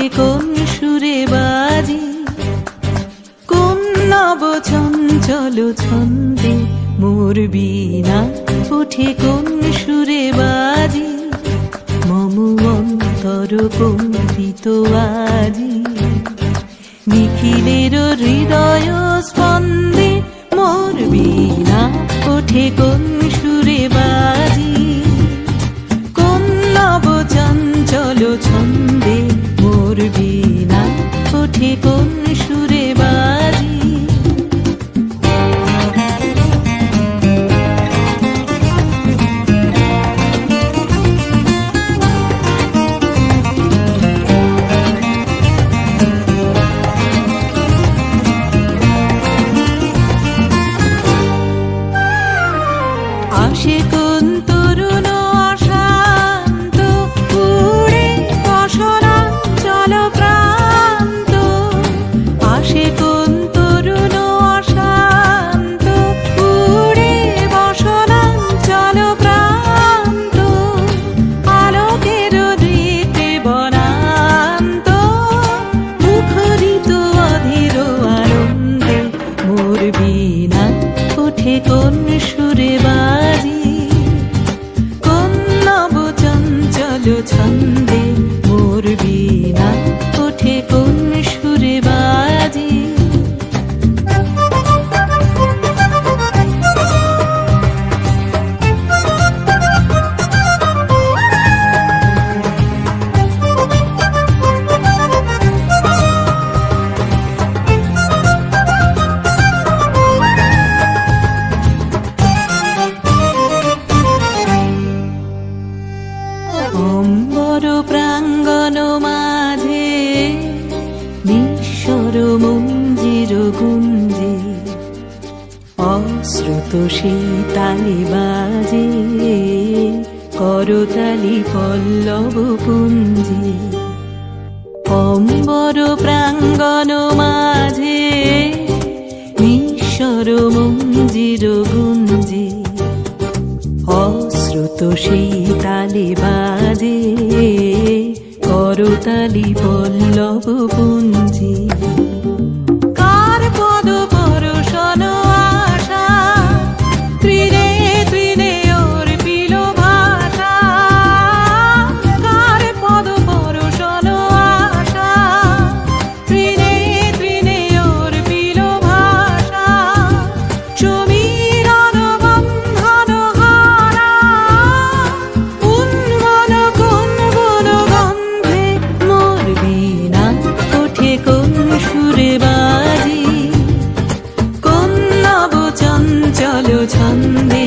ওঠে কোন সুরে বাজি, কোন নব চঞ্চল ছন্দে মোর বীণা ওঠে কোন সুরে বাজি, মম অন্তর কম্পিত আজি। নিখিলের হৃদয় স্পন্দে মোর বীণা ওঠে কোন সুরে বাজি, কোন নব চঞ্চল ছন্দে মোর বীণা ওঠে কোন সুরে বাজি। আসে কোন তরুণ অশান্ত উড়ে বসনাঞ্চল প্রান্ত, আসে কোন তরুণ অশান্ত উড়ে বসনাঞ্চল প্রান্ত, আলোকের দৃতে বনান্ত মুখরিত অধীর আনন্দে মোর বীণা ওঠে কোন সুরে বাজি, কোন নব চঞ্চল ছন্দে মোর বীণা ওঠে কোন সুরে বাজি। অম্বর প্রাঙ্গণ মাঝে নিঃস্বর মঞ্জির গুঞ্জে, অশ্রুত সেই তালে বাজে করতালি পল্লব পুঞ্জে। অম্বর প্রাঙ্গণ মাঝে নিঃস্বর মঞ্জির গুঞ্জে, অশ্রুত সেই তালে বাজে করতালি পল্লব পুঞ্জে। কার পদ পরশন আশা ত্রিনে ত্রিনে অর্পিল ভাষা, কার পদ পরশন আশা ত্রিনে ত্রিনে অর্পিল ভাষা, সমীরণ বন্ধন হারা উন্মন কোন বন গন্ধে মোর বীণা ওঠে কোন সুরে বাজি, কোন নব চঞ্চল ছন্দে